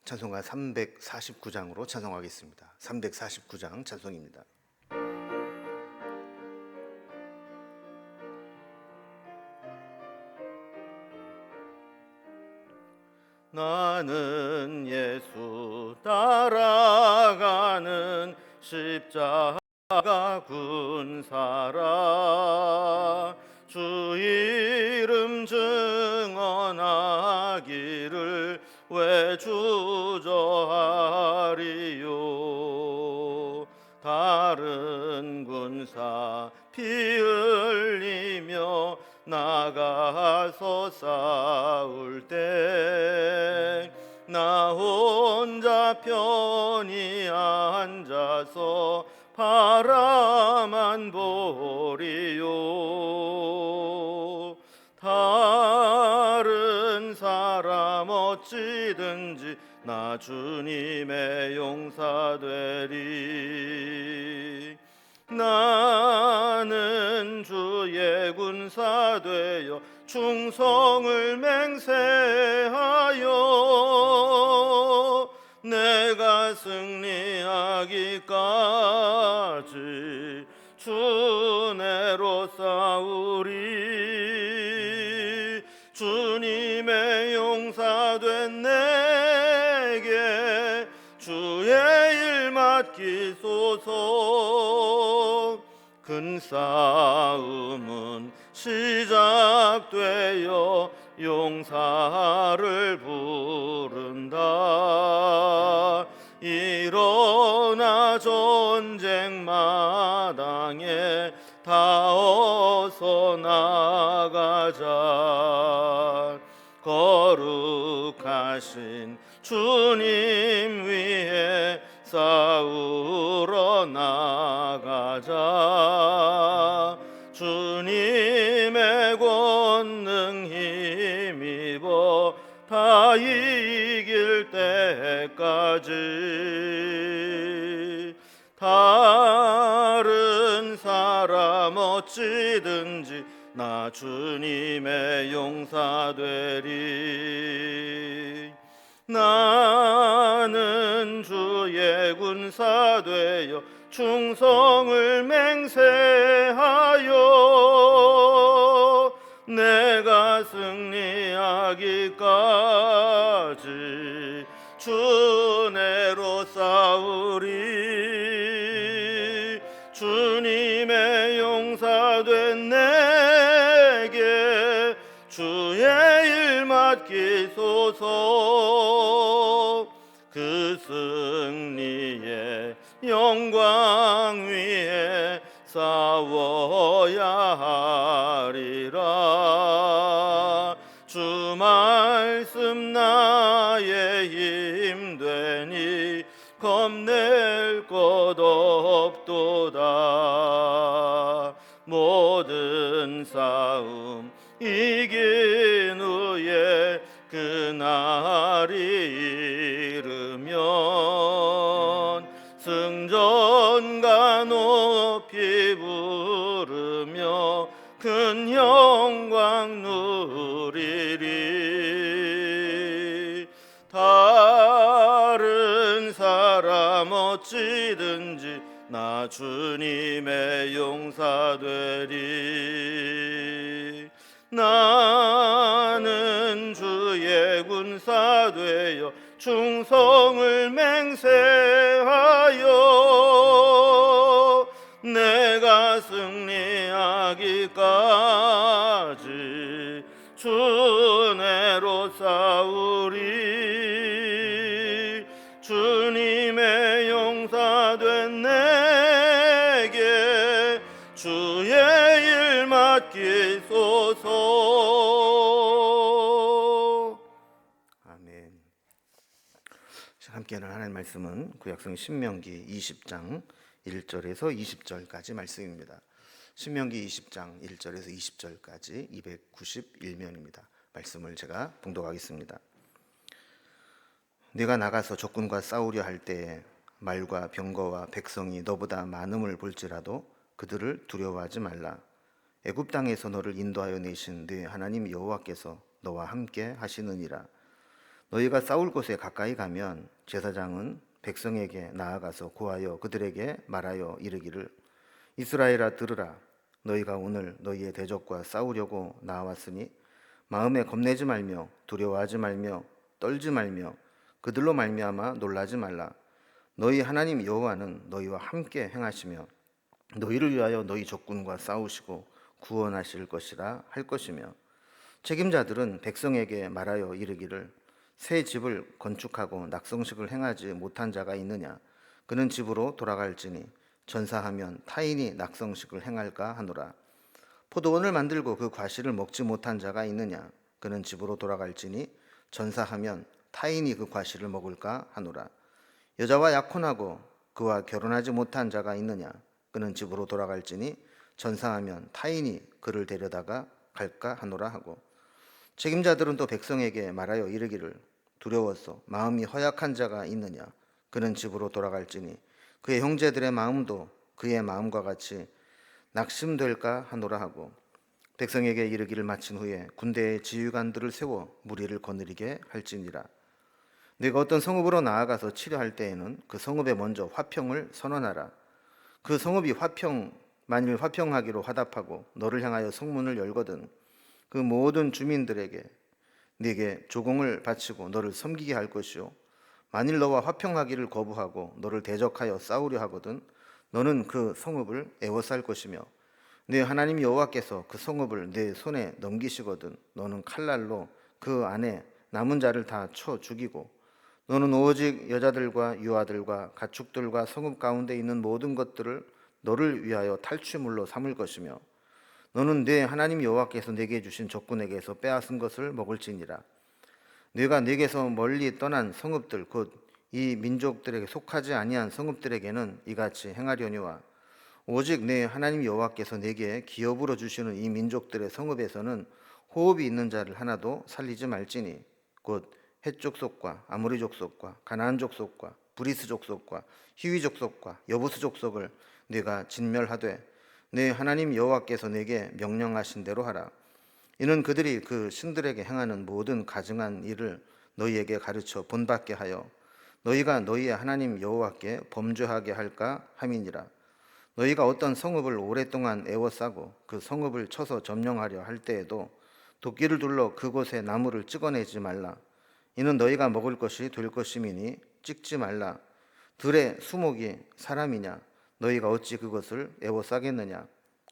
찬송가 349장으로 찬송하겠습니다. 349장 찬송입니다. 나는 예수 따라가는 십자가 군사라. 주 이름 증언하기를 왜 주저하리요. 다른 군사 피 흘리며 나가서 싸울 때 나 혼자 편히 앉아서 바라만 보리요. 다른 사람 어찌든지 나 주님의 용사 되리. 나는 주의 군사 되어 충성을 맹세하여 내가 승리하기까지 주 내로 싸우리. 주님의 용사 된 내게 주의 일 맡기소서. 큰 싸움은 시작되어 용사를 부른다. 일어나 전쟁 마당에 다 어서 나가자. 거룩하신 주님 위에 싸우러 나가자. 주님의 권능 힘입어 다 이길 때까지. 다른 사람 어찌든지 나 주님의 용사 되리. 나는 주의 군사 되어 충성을 맹세하여 내가 승리하기까지 주 내로 싸우리. 주님의 용사 된 내게 주의 일 맡기소서. 그 승리의 영광 위에 싸워야 하리라. 주 말씀 나의 힘 되니 겁낼 것 없도다. 모든 싸움 이긴 후에 그날이 이르면 승전가 높이 부르며 큰 영광 누리리. 다른 사람 어찌든지 나 주님의 용사 되리. 나는 주의 군사 되어 충성을 맹세하여 내가 승리하기까지 주 내로 싸우리. 주님의 용사 된 내게 주의 일 맡기소서. 아멘. 함께하는 하나님의 말씀은 구약성 신명기 20장 1절에서 20절까지 말씀입니다. 신명기 20장 1절에서 20절까지 291면입니다. 말씀을 제가 봉독하겠습니다. 네가 나가서 적군과 싸우려 할 때에 말과 병거와 백성이 너보다 많음을 볼지라도 그들을 두려워하지 말라. 애굽 땅에서 너를 인도하여 내신 네 하나님 여호와께서 너와 함께 하시느니라. 너희가 싸울 곳에 가까이 가면 제사장은 백성에게 나아가서 고하여 그들에게 말하여 이르기를 이스라엘아 들으라 너희가 오늘 너희의 대적과 싸우려고 나왔으니 마음에 겁내지 말며 두려워하지 말며 떨지 말며 그들로 말미암아 놀라지 말라 너희 하나님 여호와는 너희와 함께 행하시며 너희를 위하여 너희 적군과 싸우시고 구원하실 것이라 할 것이며 책임자들은 백성에게 말하여 이르기를 새 집을 건축하고 낙성식을 행하지 못한 자가 있느냐 그는 집으로 돌아갈지니 전사하면 타인이 낙성식을 행할까 하노라 포도원을 만들고 그 과실을 먹지 못한 자가 있느냐 그는 집으로 돌아갈지니 전사하면 타인이 그 과실을 먹을까 하노라 여자와 약혼하고 그와 결혼하지 못한 자가 있느냐 그는 집으로 돌아갈지니 전사하면 타인이 그를 데려다가 갈까 하노라 하고 책임자들은 또 백성에게 말하여 이르기를 두려워서 마음이 허약한 자가 있느냐 그는 집으로 돌아갈지니 그의 형제들의 마음도 그의 마음과 같이 낙심될까 하노라 하고 백성에게 이르기를 마친 후에 군대의 지휘관들을 세워 무리를 거느리게 할지니라 네가 어떤 성읍으로 나아가서 치료할 때에는 그 성읍에 먼저 화평을 선언하라 그 성읍이 만일 화평하기로 화답하고 너를 향하여 성문을 열거든 그 모든 주민들에게 네게 조공을 바치고 너를 섬기게 할 것이요 만일 너와 화평하기를 거부하고 너를 대적하여 싸우려 하거든 너는 그 성읍을 애워쌀 것이며 네 하나님 여호와께서 그 성읍을 네 손에 넘기시거든 너는 칼날로 그 안에 남은 자를 다 쳐 죽이고 너는 오직 여자들과 유아들과 가축들과 성읍 가운데 있는 모든 것들을 너를 위하여 탈취물로 삼을 것이며 너는 네 하나님 여호와께서 내게 주신 적군에게서 빼앗은 것을 먹을지니라 네가 네게서 멀리 떠난 성읍들 곧 이 민족들에게 속하지 아니한 성읍들에게는 이같이 행하려니와 오직 네 하나님 여호와께서 내게 기업으로 주시는 이 민족들의 성읍에서는 호흡이 있는 자를 하나도 살리지 말지니 곧 헷 족속과 아모리 족속과 가나안 족속과 브리스 족속과 히위 족속과 여부스 족속을 네가 진멸하되 네 하나님 여호와께서 내게 명령하신 대로 하라 이는 그들이 그 신들에게 행하는 모든 가증한 일을 너희에게 가르쳐 본받게 하여 너희가 너희의 하나님 여호와께 범죄하게 할까 함이니라 너희가 어떤 성읍을 오랫동안 애워싸고 그 성읍을 쳐서 점령하려 할 때에도 도끼를 둘러 그곳에 나무를 찍어내지 말라 이는 너희가 먹을 것이 될 것임이니 찍지 말라 들의 수목이 사람이냐 너희가 어찌 그것을 애워싸겠느냐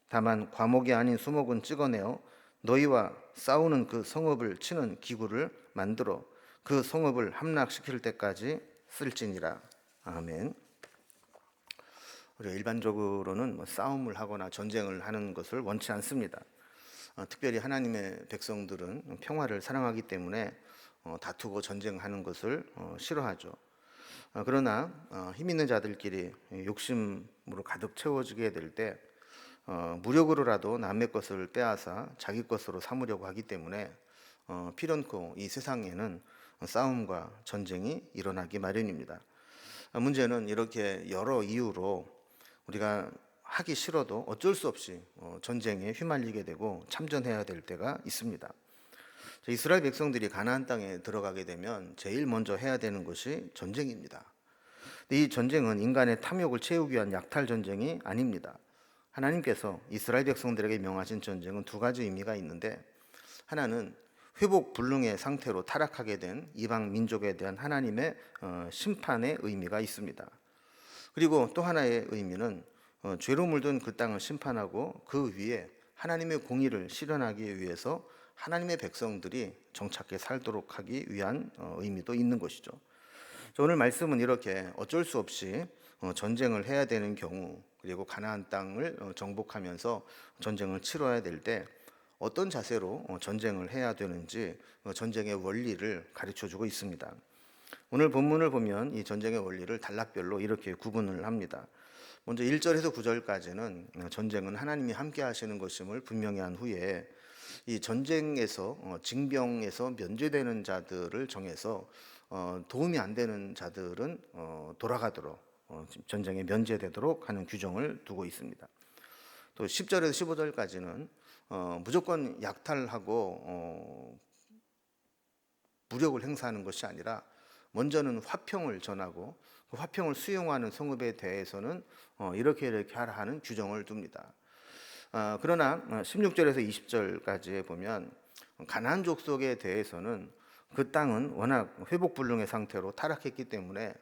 다만 과목이 아닌 수목은 찍어내어 너희와 싸우는 그 성읍을 치는 기구를 만들어 그 성읍을 함락시킬 때까지 쓸지니라. 아멘. 우리가 일반적으로는 싸움을 하거나 전쟁을 하는 것을 원치 않습니다. 특별히 하나님의 백성들은 평화를 사랑하기 때문에 다투고 전쟁하는 것을 싫어하죠. 그러나 힘 있는 자들끼리 욕심으로 가득 채워지게 될 때 무력으로라도 남의 것을 빼앗아 자기 것으로 삼으려고 하기 때문에 필연코 이 세상에는 싸움과 전쟁이 일어나기 마련입니다. 문제는 이렇게 여러 이유로 우리가 하기 싫어도 어쩔 수 없이 전쟁에 휘말리게 되고 참전해야 될 때가 있습니다. 이스라엘 백성들이 가나안 땅에 들어가게 되면 제일 먼저 해야 되는 것이 전쟁입니다. 이 전쟁은 인간의 탐욕을 채우기 위한 약탈 전쟁이 아닙니다. 하나님께서 이스라엘 백성들에게 명하신 전쟁은 두 가지 의미가 있는데 하나는 회복 불능의 상태로 타락하게 된 이방 민족에 대한 하나님의 심판의 의미가 있습니다. 그리고 또 하나의 의미는 죄로 물든 그 땅을 심판하고 그 위에 하나님의 공의를 실현하기 위해서 하나님의 백성들이 정착해 살도록 하기 위한 의미도 있는 것이죠. 오늘 말씀은 이렇게 어쩔 수 없이 전쟁을 해야 되는 경우 그리고 가나안 땅을 정복하면서 전쟁을 치러야 될 때 어떤 자세로 전쟁을 해야 되는지 전쟁의 원리를 가르쳐주고 있습니다. 오늘 본문을 보면 이 전쟁의 원리를 단락별로 이렇게 구분을 합니다. 먼저 1절에서 9절까지는 전쟁은 하나님이 함께 하시는 것임을 분명히 한 후에 이 전쟁에서 징병에서 면제되는 자들을 정해서 도움이 안 되는 자들은 돌아가도록 전쟁에 면제되도록 하는 규정을 두고 있습니다. 또 10절에서 15절까지는 무조건 약탈하고 무력을 행사하는 것이 아니라 먼저는 화평을 전하고 그 화평을 수용하는 성읍에 대해서는 이렇게 하라 하는 규정을 둡니다. 그러나 16절에서 20절까지에 보면 가나안 족속에 대해서는 그 땅은 워낙 회복불능의 상태로 타락했기 때문에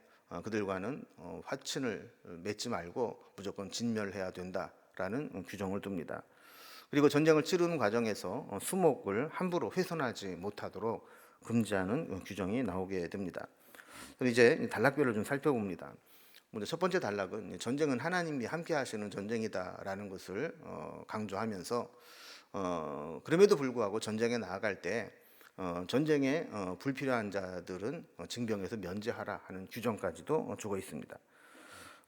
그들과는 화친을 맺지 말고 무조건 진멸해야 된다라는 규정을 둡니다. 그리고 전쟁을 치르는 과정에서 수목을 함부로 훼손하지 못하도록 금지하는 규정이 나오게 됩니다. 그럼 이제 단락별로 좀 살펴봅니다. 먼저 첫 번째 단락은 전쟁은 하나님이 함께 하시는 전쟁이다라는 것을 강조하면서 그럼에도 불구하고 전쟁에 나아갈 때 전쟁에 불필요한 자들은 징병에서 면제하라 하는 규정까지도 주고 있습니다.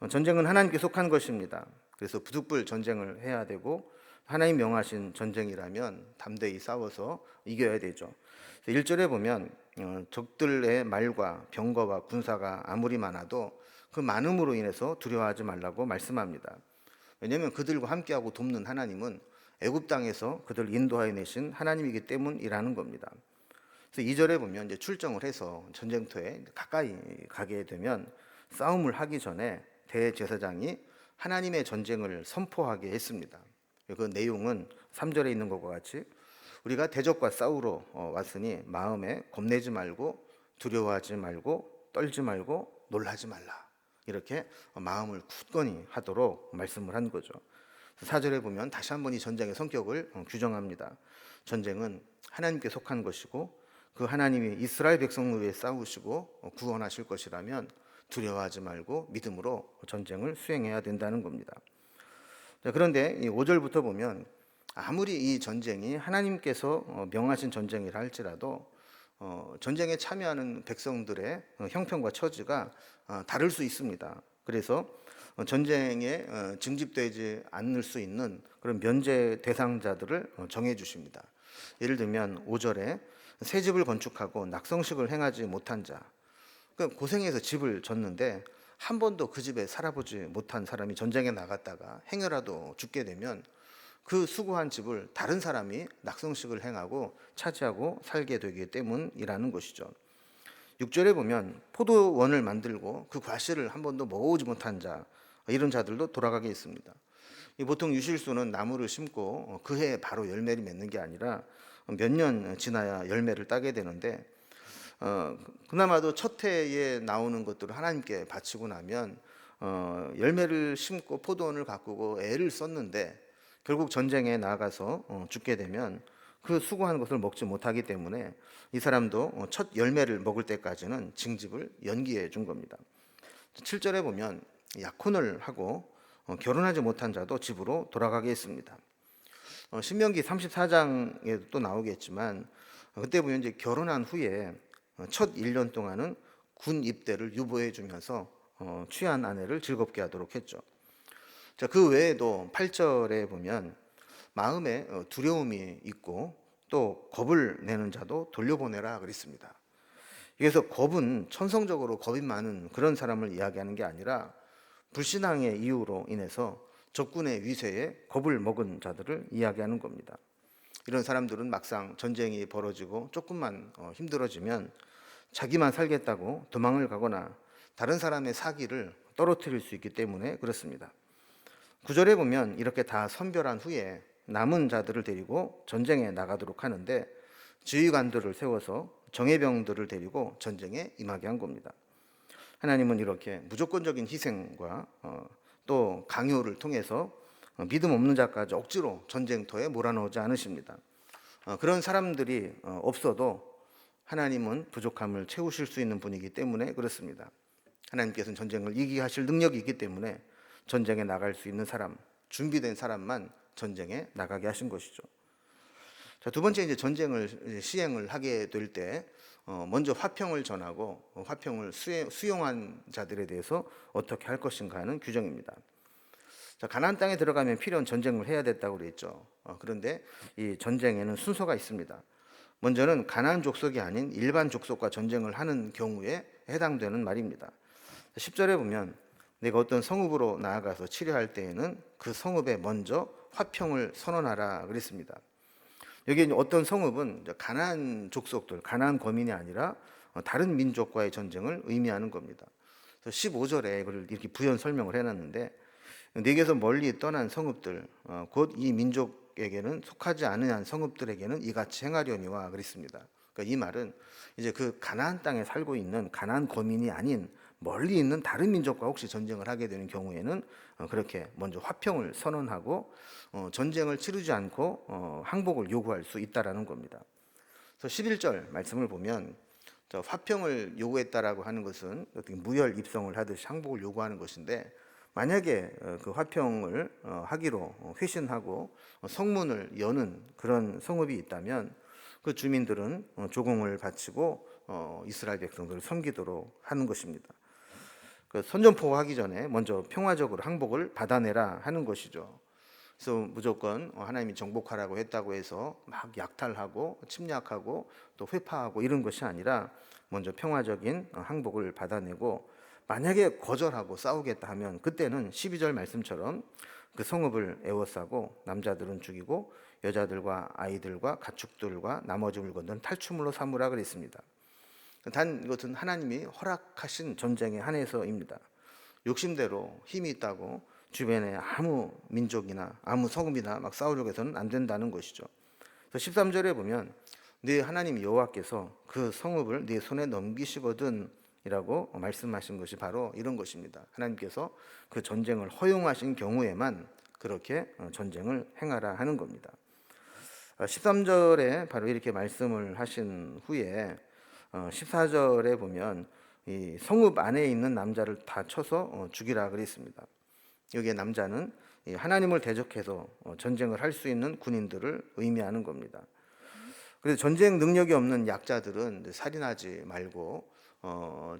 전쟁은 하나님께 속한 것입니다. 그래서 부득불 전쟁을 해야 되고 하나님 명하신 전쟁이라면 담대히 싸워서 이겨야 되죠. 1절에 보면 적들의 말과 병거와 군사가 아무리 많아도 그 많음으로 인해서 두려워하지 말라고 말씀합니다. 왜냐하면 그들과 함께하고 돕는 하나님은 애굽 땅에서 그들 인도하여 내신 하나님이기 때문이라는 겁니다. 그래서 2절에 보면 이제 출정을 해서 전쟁터에 가까이 가게 되면 싸움을 하기 전에 대제사장이 하나님의 전쟁을 선포하게 했습니다. 그 내용은 3절에 있는 것과 같이 우리가 대적과 싸우러 왔으니 마음에 겁내지 말고 두려워하지 말고 떨지 말고 놀라지 말라. 이렇게 마음을 굳건히 하도록 말씀을 한 거죠. 4절에 보면 다시 한번 이 전쟁의 성격을 규정합니다. 전쟁은 하나님께 속한 것이고 그 하나님이 이스라엘 백성을 위해 싸우시고 구원하실 것이라면 두려워하지 말고 믿음으로 전쟁을 수행해야 된다는 겁니다. 그런데 5절부터 보면 아무리 이 전쟁이 하나님께서 명하신 전쟁이라 할지라도 전쟁에 참여하는 백성들의 형편과 처지가 다를 수 있습니다. 그래서 전쟁에 징집되지 않을 수 있는 그런 면제 대상자들을 정해 주십니다. 예를 들면 5절에 새 집을 건축하고 낙성식을 행하지 못한 자, 그러니까 고생해서 집을 졌는데 한 번도 그 집에 살아보지 못한 사람이 전쟁에 나갔다가 행여라도 죽게 되면 그 수고한 집을 다른 사람이 낙성식을 행하고 차지하고 살게 되기 때문이라는 것이죠. 6절에 보면 포도원을 만들고 그 과실을 한 번도 먹어보지 못한 자, 이런 자들도 돌아가게 있습니다. 보통 유실수는 나무를 심고 그 해에 바로 열매를 맺는 게 아니라 몇 년 지나야 열매를 따게 되는데 그나마도 첫 해에 나오는 것들을 하나님께 바치고 나면 열매를 심고 포도원을 가꾸고 애를 썼는데 결국 전쟁에 나가서 죽게 되면 그 수고한 것을 먹지 못하기 때문에 이 사람도 첫 열매를 먹을 때까지는 징집을 연기해 준 겁니다. 7절에 보면 약혼을 하고 결혼하지 못한 자도 집으로 돌아가게 했습니다. 신명기 34장에도 또 나오겠지만 그때 보면 이제 결혼한 후에 첫 1년 동안은 군 입대를 유보해 주면서 취한 아내를 즐겁게 하도록 했죠. 자, 그 외에도 8절에 보면 마음에 두려움이 있고 또 겁을 내는 자도 돌려보내라 그랬습니다. 그래서 겁은 천성적으로 겁이 많은 그런 사람을 이야기하는 게 아니라 불신앙의 이유로 인해서 적군의 위세에 겁을 먹은 자들을 이야기하는 겁니다. 이런 사람들은 막상 전쟁이 벌어지고 조금만 힘들어지면 자기만 살겠다고 도망을 가거나 다른 사람의 사기를 떨어뜨릴 수 있기 때문에 그렇습니다. 9절에 보면 이렇게 다 선별한 후에 남은 자들을 데리고 전쟁에 나가도록 하는데 지휘관들을 세워서 정예병들을 데리고 전쟁에 임하게 한 겁니다. 하나님은 이렇게 무조건적인 희생과 또 강요를 통해서 믿음 없는 자까지 억지로 전쟁터에 몰아넣지 않으십니다. 그런 사람들이 없어도 하나님은 부족함을 채우실 수 있는 분이기 때문에 그렇습니다. 하나님께서는 전쟁을 이기게 하실 능력이 있기 때문에 전쟁에 나갈 수 있는 사람, 준비된 사람만 전쟁에 나가게 하신 것이죠. 자, 두 번째 이제 전쟁을 시행을 하게 될 때 먼저 화평을 전하고 화평을 수용한 자들에 대해서 어떻게 할 것인가 하는 규정입니다. 자, 가나안 땅에 들어가면 필요한 전쟁을 해야 됐다고 그랬죠. 그런데 이 전쟁에는 순서가 있습니다. 먼저는 가나안 족속이 아닌 일반 족속과 전쟁을 하는 경우에 해당되는 말입니다. 10절에 보면 내가 어떤 성읍으로 나아가서 치료할 때에는 그 성읍에 먼저 화평을 선언하라 그랬습니다. 여기 이제 어떤 성읍은 이제 가나안 족속들, 가나안 거민이 아니라 다른 민족과의 전쟁을 의미하는 겁니다. 그래서 15절에 이걸 이렇게 부연 설명을 해놨는데, 내게서 멀리 떠난 성읍들, 곧 이 민족에게는 속하지 않은 성읍들에게는 이같이 행하려니와 그랬습니다. 그러니까 이 말은 이제 그 가나안 땅에 살고 있는 가나안 거민이 아닌 멀리 있는 다른 민족과 혹시 전쟁을 하게 되는 경우에는 그렇게 먼저 화평을 선언하고 전쟁을 치르지 않고 항복을 요구할 수 있다라는 겁니다. 그래서 11절 말씀을 보면 화평을 요구했다라고 하는 것은 어떻게 무혈 입성을 하듯이 항복을 요구하는 것인데, 만약에 그 화평을 하기로 회신하고 성문을 여는 그런 성읍이 있다면 그 주민들은 조공을 바치고 이스라엘 백성들을 섬기도록 하는 것입니다. 그 선전포고하기 전에 먼저 평화적으로 항복을 받아내라 하는 것이죠. 그래서 무조건 하나님이 정복하라고 했다고 해서 막 약탈하고 침략하고 또 회파하고 이런 것이 아니라 먼저 평화적인 항복을 받아내고, 만약에 거절하고 싸우겠다 하면 그때는 12절 말씀처럼 그 성읍을 에워싸고 남자들은 죽이고 여자들과 아이들과 가축들과 나머지 물건들은 탈취물로 삼으라 그랬습니다. 단 이것은 하나님이 허락하신 전쟁에 한해서입니다. 욕심대로 힘이 있다고 주변에 아무 민족이나 아무 성읍이나 막 싸우려고 해서는 안 된다는 것이죠. 그래서 13절에 보면 네 하나님 여호와께서 그 성읍을 네 손에 넘기시거든 이라고 말씀하신 것이 바로 이런 것입니다. 하나님께서 그 전쟁을 허용하신 경우에만 그렇게 전쟁을 행하라 하는 겁니다. 13절에 바로 이렇게 말씀을 하신 후에 14절에 보면 이 성읍 안에 있는 남자를 다 쳐서 죽이라 그랬습니다. 여기에 남자는 하나님을 대적해서 전쟁을 할 수 있는 군인들을 의미하는 겁니다. 그래서 전쟁 능력이 없는 약자들은 살인하지 말고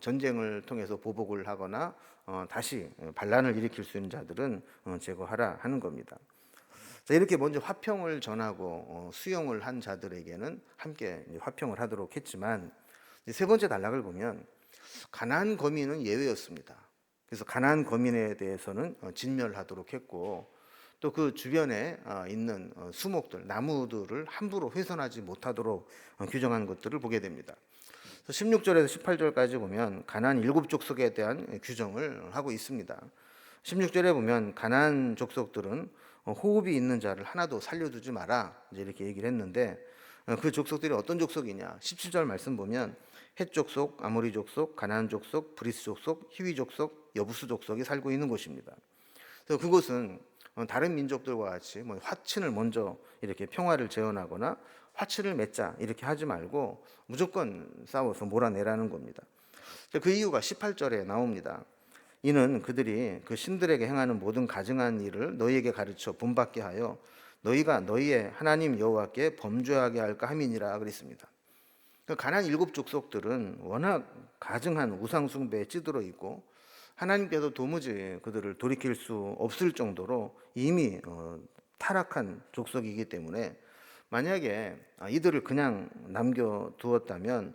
전쟁을 통해서 보복을 하거나 다시 반란을 일으킬 수 있는 자들은 제거하라 하는 겁니다. 자, 이렇게 먼저 화평을 전하고 수용을 한 자들에게는 함께 화평을 하도록 했지만, 세 번째 단락을 보면 가나안 거민은 예외였습니다. 그래서 가나안 거민에 대해서는 진멸하도록 했고, 또 그 주변에 있는 수목들, 나무들을 함부로 훼손하지 못하도록 규정한 것들을 보게 됩니다. 16절에서 18절까지 보면 가나안 7족속에 대한 규정을 하고 있습니다. 16절에 보면 가나안 족속들은 호흡이 있는 자를 하나도 살려두지 마라 이제 이렇게 얘기를 했는데, 그 족속들이 어떤 족속이냐? 17절 말씀 보면 헷 족속, 아모리 족속, 가나안 족속, 브리스 족속, 히위 족속, 여부스 족속이 살고 있는 곳입니다. 그래서 그곳은 다른 민족들과 같이 뭐 화친을 먼저 이렇게 평화를 재현하거나 화친을 맺자 이렇게 하지 말고 무조건 싸워서 몰아내라는 겁니다. 그 이유가 18절에 나옵니다. 이는 그들이 그 신들에게 행하는 모든 가증한 일을 너희에게 가르쳐 본받게 하여 너희가 너희의 하나님 여호와께 범죄하게 할까 함이니라 그랬습니다. 가나안 7족속들은 워낙 가증한 우상 숭배에 찌들어 있고 하나님께서 도무지 그들을 돌이킬 수 없을 정도로 이미 타락한 족속이기 때문에, 만약에 이들을 그냥 남겨두었다면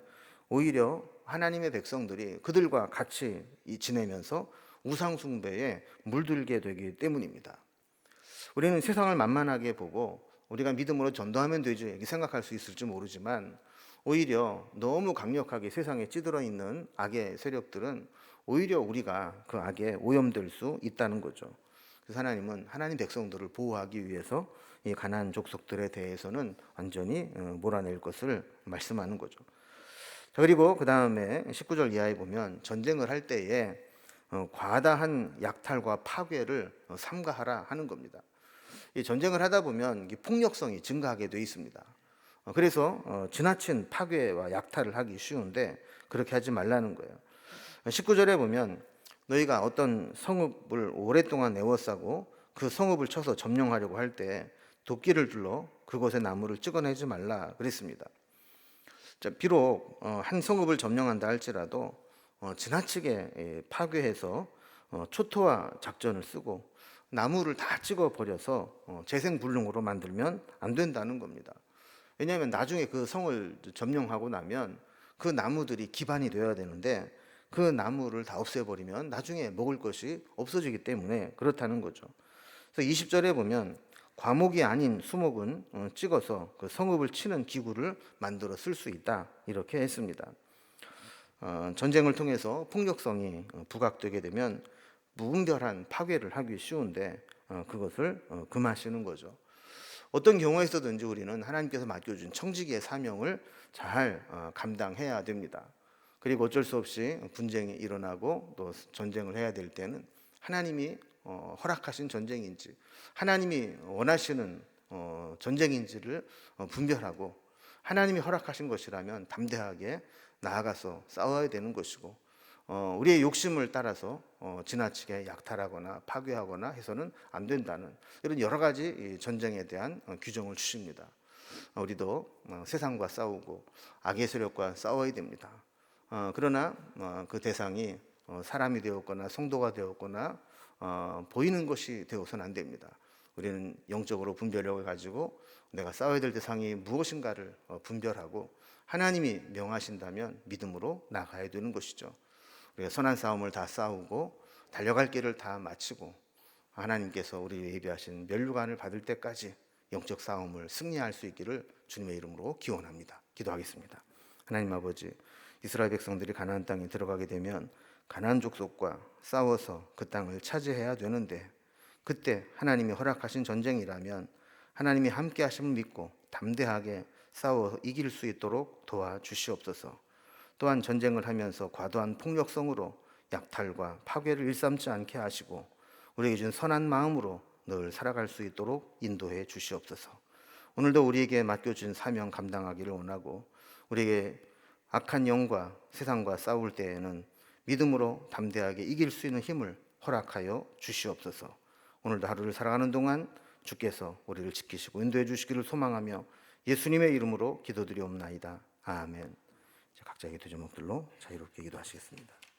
오히려 하나님의 백성들이 그들과 같이 지내면서 우상 숭배에 물들게 되기 때문입니다. 우리는 세상을 만만하게 보고 우리가 믿음으로 전도하면 되지 이렇게 생각할 수 있을지 모르지만, 오히려 너무 강력하게 세상에 찌들어 있는 악의 세력들은 오히려 우리가 그 악에 오염될 수 있다는 거죠. 그래서 하나님은 하나님 백성들을 보호하기 위해서 이 가나안 족속들에 대해서는 완전히 몰아낼 것을 말씀하는 거죠. 자, 그리고 그 다음에 19절 이하에 보면 전쟁을 할 때에 과다한 약탈과 파괴를 삼가하라 하는 겁니다. 이 전쟁을 하다 보면 폭력성이 증가하게 되어 있습니다. 그래서 지나친 파괴와 약탈을 하기 쉬운데 그렇게 하지 말라는 거예요. 19절에 보면 너희가 어떤 성읍을 오랫동안 에워싸고 그 성읍을 쳐서 점령하려고 할 때 도끼를 둘러 그곳의 나무를 찍어내지 말라 그랬습니다. 자, 비록 한 성읍을 점령한다 할지라도 지나치게 파괴해서 초토화 작전을 쓰고 나무를 다 찍어버려서 재생불능으로 만들면 안 된다는 겁니다. 왜냐하면 나중에 그 성을 점령하고 나면 그 나무들이 기반이 되어야 되는데 그 나무를 다 없애버리면 나중에 먹을 것이 없어지기 때문에 그렇다는 거죠. 그래서 20절에 보면 과목이 아닌 수목은 찍어서 그 성읍을 치는 기구를 만들어 쓸 수 있다 이렇게 했습니다. 전쟁을 통해서 폭력성이 부각되게 되면 무분별한 파괴를 하기 쉬운데 그것을 금하시는 거죠. 어떤 경우에서든지 우리는 하나님께서 맡겨준 청지기의 사명을 잘 감당해야 됩니다. 그리고 어쩔 수 없이 분쟁이 일어나고 또 전쟁을 해야 될 때는 하나님이 허락하신 전쟁인지 하나님이 원하시는 전쟁인지를 분별하고 하나님이 허락하신 것이라면 담대하게 나아가서 싸워야 되는 것이고 우리의 욕심을 따라서 지나치게 약탈하거나 파괴하거나 해서는 안 된다는 이런 여러 가지 전쟁에 대한 규정을 주십니다. 우리도 세상과 싸우고 악의 세력과 싸워야 됩니다. 그러나 그 대상이 사람이 되었거나 성도가 되었거나 보이는 것이 되어서는 안 됩니다. 우리는 영적으로 분별력을 가지고 내가 싸워야 될 대상이 무엇인가를 분별하고 하나님이 명하신다면 믿음으로 나가야 되는 것이죠. 우리가 선한 싸움을 다 싸우고 달려갈 길을 다 마치고 하나님께서 우리 예비하신 면류관을 받을 때까지 영적 싸움을 승리할 수 있기를 주님의 이름으로 기원합니다. 기도하겠습니다. 하나님 아버지, 이스라엘 백성들이 가나안 땅에 들어가게 되면 가나안 족속과 싸워서 그 땅을 차지해야 되는데 그때 하나님이 허락하신 전쟁이라면 하나님이 함께 하심을 믿고 담대하게 싸워 이길 수 있도록 도와주시옵소서. 또한 전쟁을 하면서 과도한 폭력성으로 약탈과 파괴를 일삼지 않게 하시고 우리에게 준 선한 마음으로 늘 살아갈 수 있도록 인도해 주시옵소서. 오늘도 우리에게 맡겨준 사명 감당하기를 원하고 우리에게 악한 영과 세상과 싸울 때에는 믿음으로 담대하게 이길 수 있는 힘을 허락하여 주시옵소서. 오늘도 하루를 살아가는 동안 주께서 우리를 지키시고 인도해 주시기를 소망하며 예수님의 이름으로 기도드리옵나이다. 아멘. 각자의 기도 제목들로 자유롭게 기도하시겠습니다.